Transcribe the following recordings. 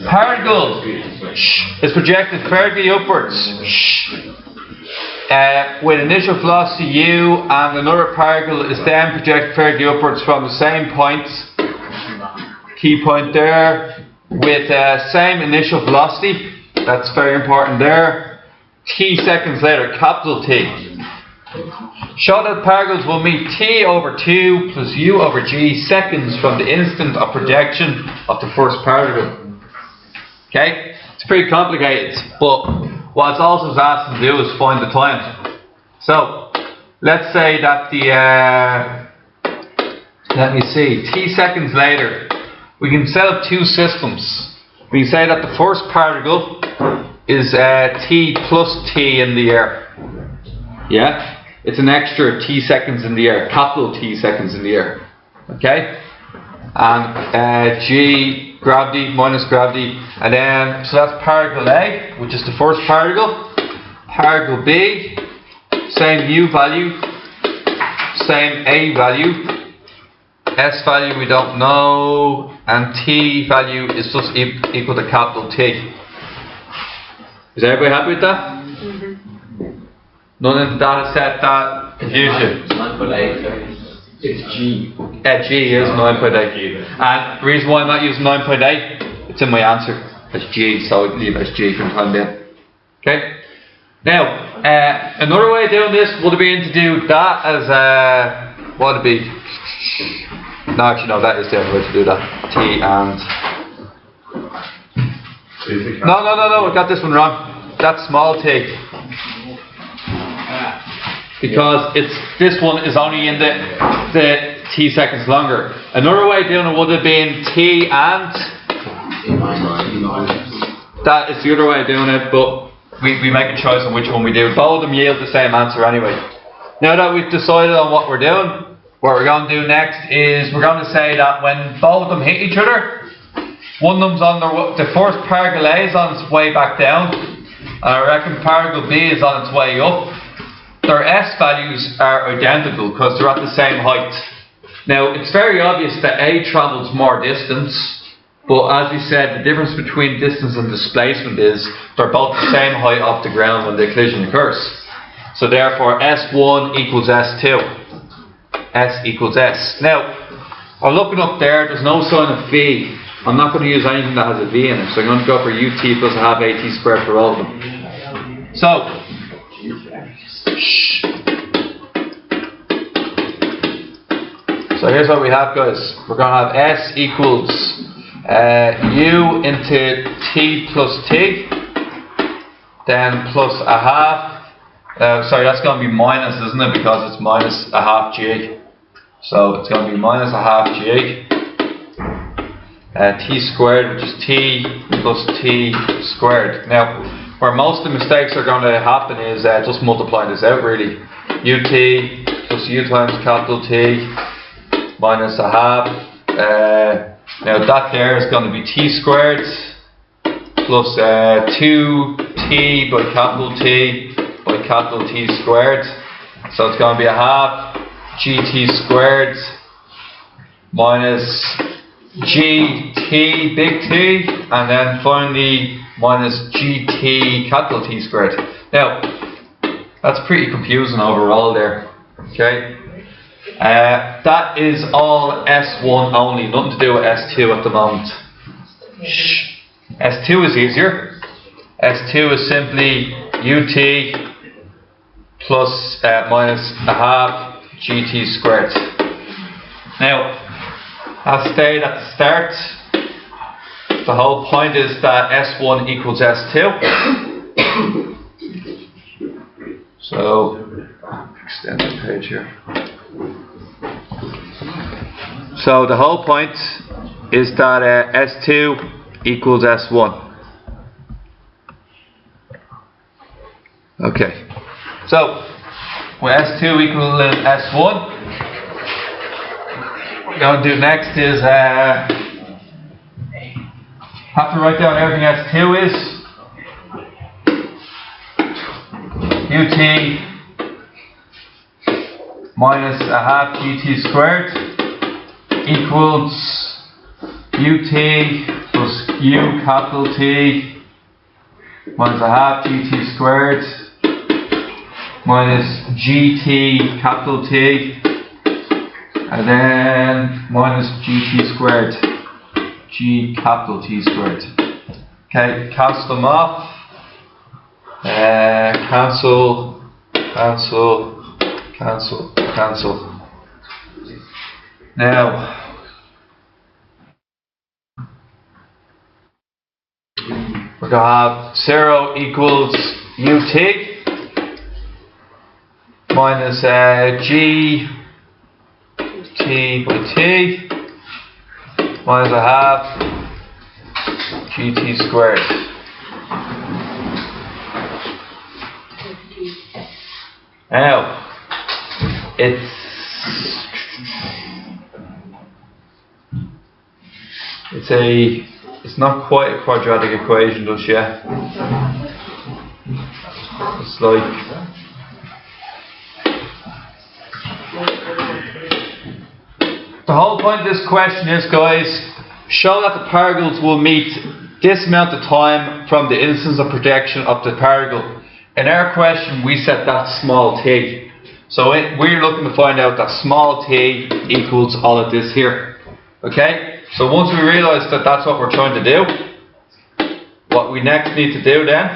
Particle is projected vertically upwards with initial velocity u, and another particle is then projected vertically upwards from the same point, key point there, with same initial velocity. That's very important there. T seconds later, capital T. Show that particles will meet T over 2 plus U over G seconds from the instant of projection of the first particle. Okay? It's pretty complicated, but what it's also asked to do is find the time. So, let's say that let me see, T seconds later, we can set up two systems. We can say that the first particle is T plus T in the air. Yeah? It's an extra T seconds in the air, capital T seconds in the air. Okay? And G, gravity, minus gravity. And then, so that's particle A, which is the first particle. Particle B, same U value, same A value. S value we don't know. And T value is just equal to capital T. Is everybody happy with that? None in the data set that confuse you. 9.8. It's G. G is 9.8. And the reason why I'm not using 9.8, it's in my answer. It's G, so I leave it as G for the time being. Okay? Now, another way of doing this would have been to do that as what would it be? No, actually, no, that is the other way to do that. T and. No, I got this one wrong. That's small t. Because this one is only in the T seconds longer. Another way of doing it would have been T and. That is the other way of doing it, but we make a choice on which one we do. Both of them yield the same answer anyway. Now that we've decided on what we're doing, what we're going to do next is we're going to say that when both of them hit each other, one of them's on the first particle A is on its way back down, and I reckon particle B is on its way up. Their S values are identical because they're at the same height. Now, it's very obvious that A travels more distance, but as we said, the difference between distance and displacement is they're both the same height off the ground when the collision occurs. So therefore, S1 equals S2. S equals S. Now, I'm looking up there, there's no sign of V. I'm not going to use anything that has a V in it, so I'm going to go for UT plus a half AT squared for all of them. So, here's what we have, guys. We're going to have S equals U into T plus T, then plus a half. Sorry, that's going to be minus, isn't it? Because it's minus a half G. So it's going to be minus a half G. T squared, which is T plus T squared. Now, where most of the mistakes are going to happen is just multiplying this out, really. UT plus U times capital T minus a half. Now that there is going to be T squared plus 2T by capital T by capital T squared. So it's going to be a half GT squared minus GT big T, and then finally minus GT capital T squared. Now, that's pretty confusing overall there. Okay? That is all S1 only, nothing to do with S2 at the moment. S2 is easier. S2 is simply UT plus minus a half GT squared. Now, as stated at the start, the whole point is that S1 equals S2. So, extend the page here. So the whole point is that S2 equals S1. Okay. So, with S2 equals S1, what we're going to do next is have to write down everything S2 is. UT minus a half GT squared equals ut plus u capital T minus a half gt squared minus gt capital T and then minus gt squared g capital T squared. Okay, cancel them off. Cancel, cancel, cancel, cancel. Now, we're going to have 0 equals ut minus g t by t minus a half gt squared. Now, it's not quite a quadratic equation just yet. It's like the whole point of this question is, guys, show that the particles will meet this amount of time from the instance of projection of the particle. In our question, we set that small t. So we're looking to find out that small t equals all of this here. Okay? So once we realise that that's what we're trying to do, what we next need to do then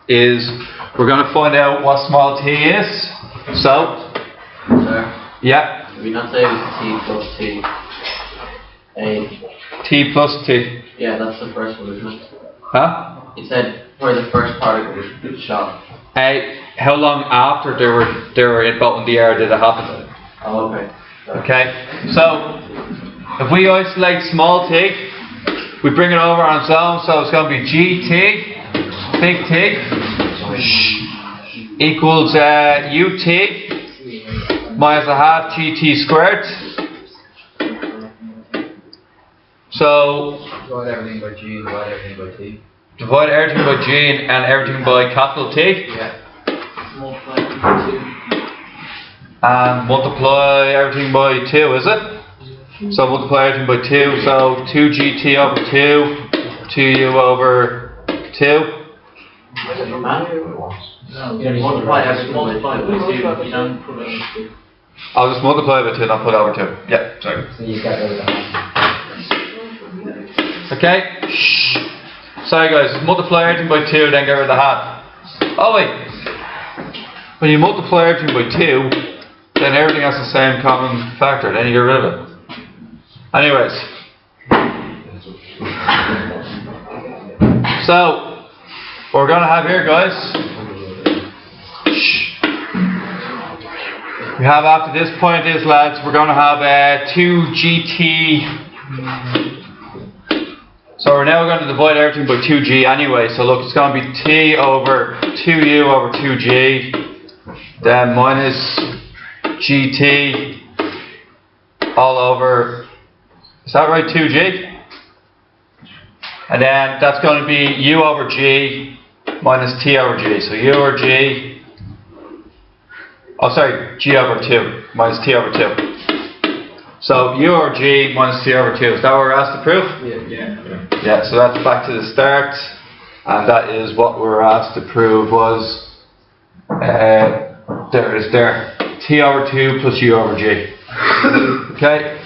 is we're going to find out what small t is. So, yeah. Did we not say it was T plus T? T plus T. Yeah, that's the first one, isn't it? Huh? It said where the first particle was shot. How long after they were both in the air did it happen? Oh, okay. Okay, so if we isolate small t, we bring it over on its own, so it's going to be gt, big T, equals ut minus a half gt squared. So Divide everything by G, divide everything by T. divide everything by G and everything by capital T. Yeah. And multiply everything by 2, is it? So multiply everything by 2, so 2gt over 2, 2u over 2. Multiply everything by 2. You don't put it on 2. I'll just multiply by 2, not put over 2. Yeah, sorry. So you get rid of that. Okay? Shh. Sorry guys, multiply everything by 2, then get rid of the half. Oh wait. When you multiply everything by 2, then everything has the same common factor, then you get rid of it. Anyways. So, what we're going to have here, guys, we have after this point is, lads, we're going to have 2gt. So we're now going to divide everything by 2g anyway. So look, it's going to be t over 2u over 2g, then minus gt all over, is that right, 2g? And then that's going to be u over g minus t over g. So u over g, oh sorry, g over 2 minus t over 2. So u over g minus t over 2. Is that what we're asked to prove? Yeah, so that's back to the start. And that is what we're asked to prove was, there it is there. T over 2 plus u over g. Okay?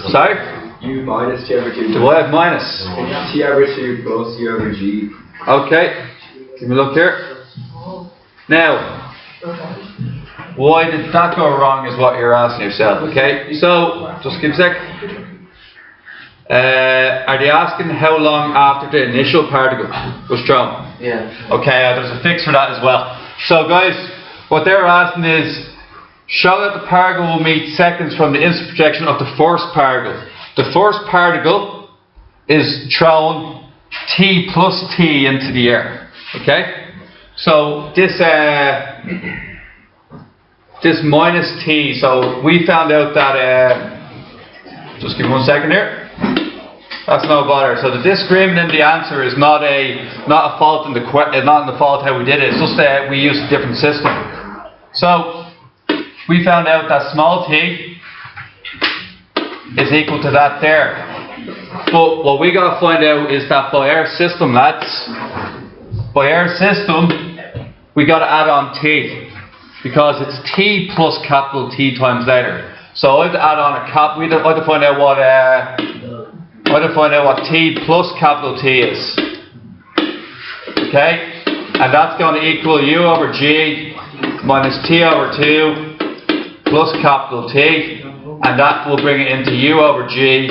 Sorry? U minus T over 2. Divide minus. T over 2 plus U over G. Okay. Give me a look here. Now, why did that go wrong is what you're asking yourself, okay? So, just give a sec. Are they asking how long after the initial particle was thrown? Yeah. Okay, there's a fix for that as well. So guys, what they're asking is, show that the particle will meet seconds from the instant projection of the first particle. The first particle is thrown t plus t into the air, okay? So this this minus t, so we found out that, just give me 1 second here. That's no bother. So the disagreement in the answer is not a fault in not in the fault how we did it. It's just that we used a different system. So we found out that small t is equal to that there. But what we got to find out is that by our system, lads, by our system, we got to add on t. Because it's t plus capital T times later. So I have to add on a cap. I have to find out what t plus capital T is. Okay, and that's going to equal u over g minus t over 2 plus capital T, and that will bring it into u over g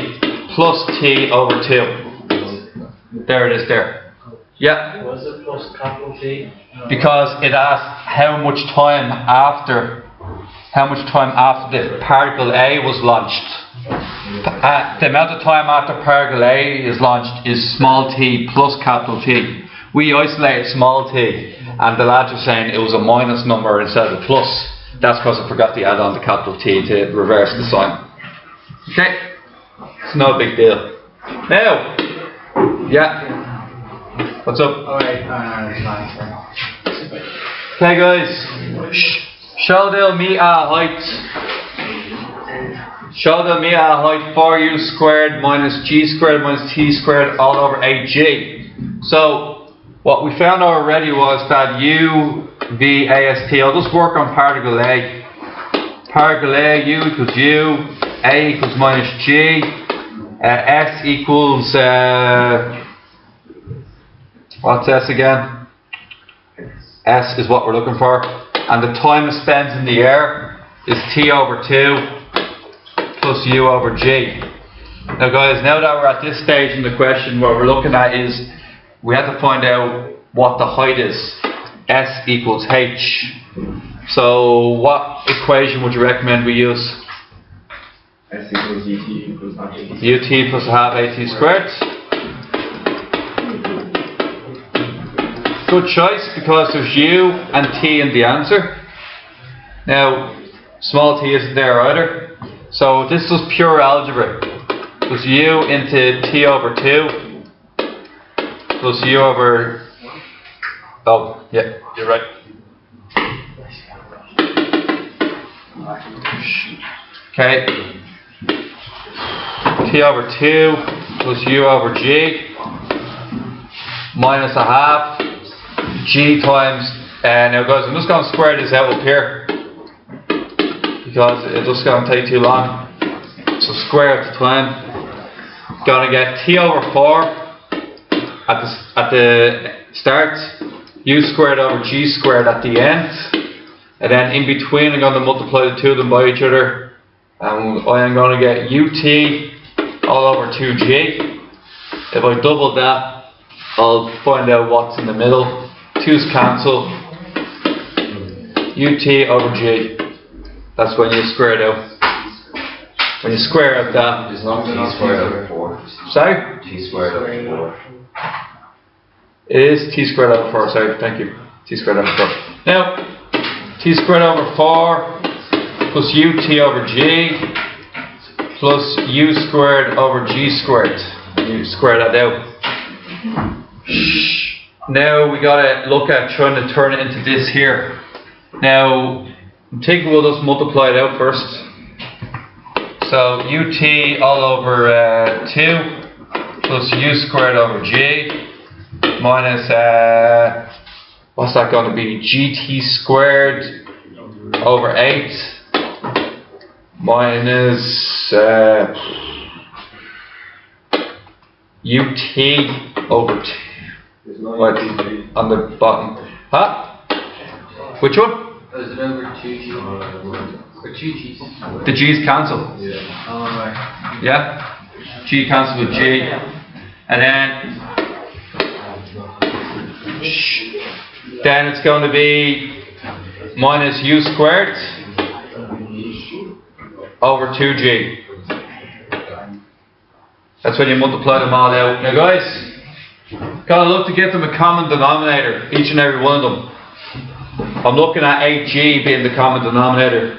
plus t over 2. There it is. There. Yeah. Was it plus capital T? Because it asks how much time after the particle A was launched. The amount of time after particle A is launched is small t plus capital T. We isolated small t, and the lads were saying it was a minus number instead of a plus. That's because I forgot to add on the capital T to reverse the sign. Okay, it's no big deal. Now, yeah. What's up? Alright, Okay guys, Sheldon meet our height. Sheldon meet our height 4u squared minus g squared minus t squared all over 8g. So what we found already was that u v ast. I'll just work on particle A. Particle A, u equals u, a equals minus g, s equals what's S again? S is what we're looking for. And the time it spends in the air is t over 2 plus u over g. Now guys, now that we're at this stage in the question, what we're looking at is we have to find out what the height is. S equals h. So what equation would you recommend we use? S equals ut equals half at. ut plus half at squared. Good choice, because there's u and t in the answer. Now, small t isn't there either. So this is pure algebra. Plus u into t over 2 plus u over... Oh, yeah, you're right. Okay. T over 2 plus u over g minus a half g times, now guys, I'm just going to square this out up here because it's just going to take too long. So square at the time, going to get t over 4 at the start, u squared over g squared at the end, and then in between I'm going to multiply the two of them by each other, and I am going to get ut all over 2g. If I double that, I'll find out what's in the middle. 2's cancel. ut over g. That's when you square it out. When you square out that. It's not t squared over 4. Sorry? T squared over 4. It is t squared over 4. Sorry, thank you. T squared over 4. Now, t squared over 4 plus ut over g plus u squared over g squared. You square that out. Now we gotta look at trying to turn it into this here. Now, I'm thinking we'll just multiply it out first. So ut all over 2 plus u squared over g minus, what's that going to be? gt squared over 8 minus ut over 2. What? On the bottom. Huh? Which one? Is it over 2g? Or 2g's? The g's cancel. Yeah. Oh, right. Yeah? G cancels with G. And then it's going to be minus u squared over 2g. That's when you multiply them all out. Now guys, gotta look to get them a common denominator, each and every one of them. I'm looking at 8g being the common denominator.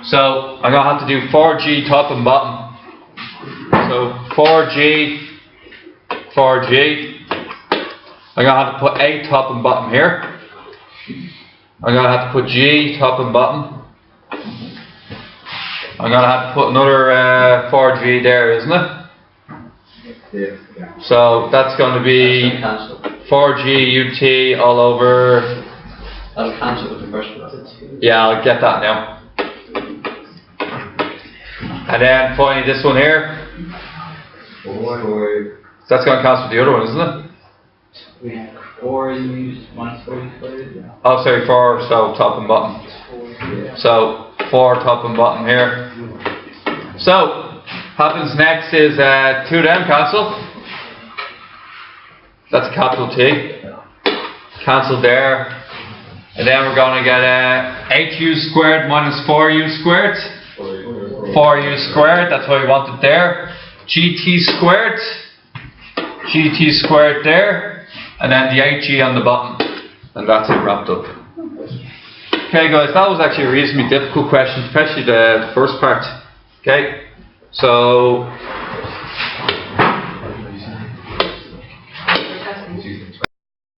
So I'm gonna have to do 4g top and bottom. So 4g, 4g. I'm gonna have to put 8 top and bottom here. I'm gonna have to put g top and bottom. I'm gonna have to put another 4G there, isn't it? Yeah. So that's gonna be Cancel. 4G UT all over. That'll cancel with the first one. Yeah, I'll get that now. And then finally this one here. That's gonna cancel the other one, isn't it? We have 4 used, minus 45. Oh, sorry, 4, so top and bottom. So 4 top and bottom here. So happens next is 2 down cancel. That's a capital T. Cancel there. And then we're going to get 8u squared minus 4u squared. 4u squared, that's what we wanted there. GT squared. GT squared there. And then the 8g on the bottom. And that's it wrapped up. Okay guys, that was actually a reasonably difficult question, especially the first part. Okay, so